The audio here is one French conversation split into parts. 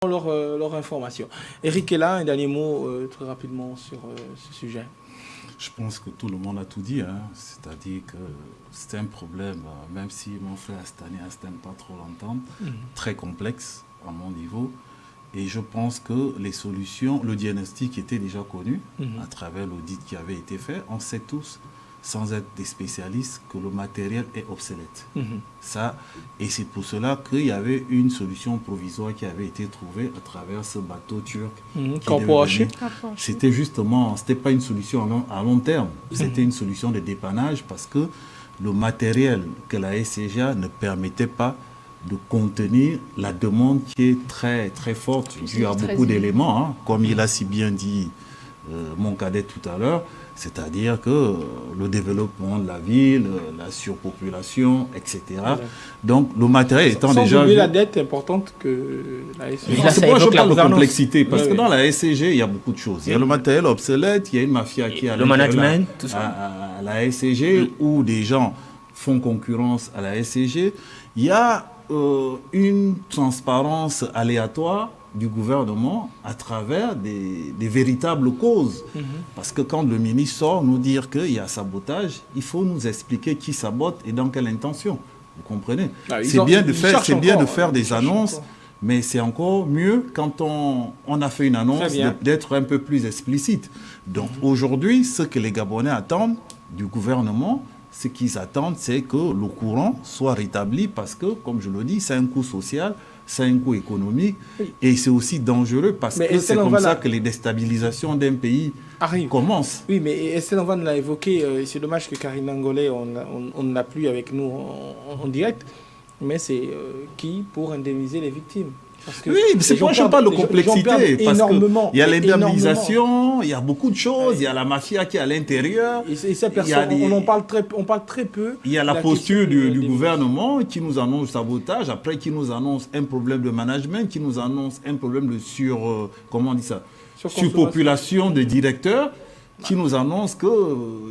leur information. Eric est là, un dernier mot très rapidement sur ce sujet. Je pense que tout le monde a tout dit, hein. C'est-à-dire que c'est un problème, même si mon frère Astani n'aime pas trop l'entendre, très complexe à mon niveau. Et je pense que les solutions, le diagnostic était déjà connu à travers l'audit qui avait été fait. On sait tous, sans être des spécialistes, que le matériel est obsolète. Ça, et c'est pour cela qu'il y avait une solution provisoire qui avait été trouvée à travers ce bateau turc. C'était justement, c'était pas une solution à long terme, c'était une solution de dépannage parce que le matériel que la SCGA ne permettait pas de contenir la demande qui est très très forte due à beaucoup d'éléments, hein, comme il a si bien dit mon cadet tout à l'heure, c'est-à-dire que le développement de la ville, la surpopulation, etc. Donc le matériel étant déjà... Sans oublier la dette importante que la SCG... C'est pourquoi je parle de complexité, parce que dans la SCG, il y a beaucoup de choses. Il y a le matériel obsolète, il y a une mafia qui a... Le management, tout ça. À la SCG, où des gens font concurrence à la SCG. Il y a une transparence aléatoire du gouvernement à travers des véritables causes. Parce que quand le ministre sort nous dire qu'il y a sabotage, il faut nous expliquer qui sabote et dans quelle intention. Vous comprenez? C'est bien de faire des annonces, mais c'est encore mieux quand on a fait une annonce d'être un peu plus explicite. Donc aujourd'hui, ce que les Gabonais attendent du gouvernement, ce qu'ils attendent, c'est que le courant soit rétabli parce que, comme je le dis, c'est un coût social, c'est un coût économique et c'est aussi dangereux parce que c'est comme ça que les déstabilisations d'un pays commencent. Oui, mais Estelle Van l'a évoqué, c'est dommage que Karine Angolais, on ne l'a plus avec nous en direct, mais c'est qui pour indemniser les victimes? Oui, c'est pour ça que je parle de complexité, parce qu'il y a l'indemnisation, il y a beaucoup de choses, il y a la mafia qui est à l'intérieur. Et ces personnes, on parle très peu. Il y a la posture du gouvernement qui nous annonce sabotage, après qui nous annonce un problème de management, qui nous annonce un problème de surpopulation de directeurs, qui nous annonce que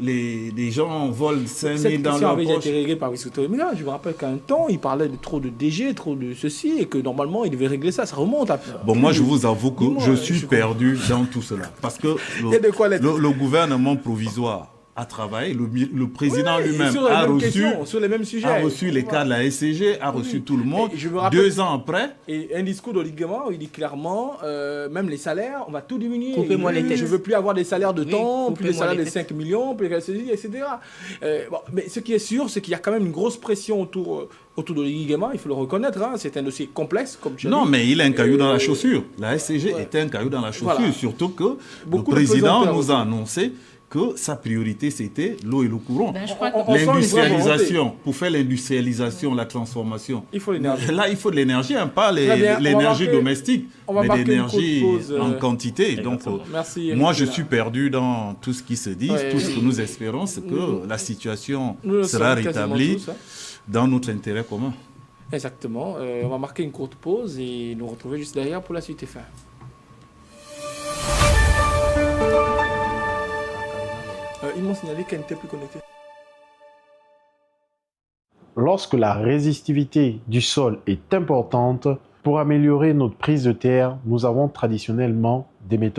les gens volent 5 000 dans leur poche. Cette question avait été réglée par Wissouto Emila. Je me rappelle qu'à un temps, il parlait de trop de DG, trop de ceci, et que normalement, il devait régler ça. Ça remonte à... Bon, moi, je vous avoue que je suis perdu dans tout cela. Parce que le gouvernement provisoire a travaillé, le président lui-même a reçu les cas de la SCG, a reçu tout le monde. 2 ans après... Et un discours d'Oligama où il dit clairement, même les salaires, on va tout diminuer. Coupez-moi les têtes. Je ne veux plus avoir des salaires de temps, plus des salaires de 5 millions, plus etc. Mais ce qui est sûr, c'est qu'il y a quand même une grosse pression autour d'Oligama, il faut le reconnaître. Hein. C'est un dossier complexe, comme tu as dit. Non, mais il a un caillou dans la chaussure. La SCG était un caillou dans la chaussure, surtout que le président nous a annoncé que sa priorité, c'était l'eau et le courant. L'industrialisation, pour faire l'industrialisation, la transformation. Il faut l'énergie. Là, il faut de l'énergie, hein, pas l'énergie domestique, mais l'énergie en quantité. Donc, merci, moi, je suis perdu dans tout ce qui se dit. Tout ce que nous espérons, c'est que la situation sera rétablie dans notre intérêt commun. Exactement. On va marquer une courte pause et nous retrouver juste derrière pour la suite et fin. Ils m'ont signalé qu'elle n'était plus connectée. Lorsque la résistivité du sol est importante, pour améliorer notre prise de terre, nous avons traditionnellement des méthodes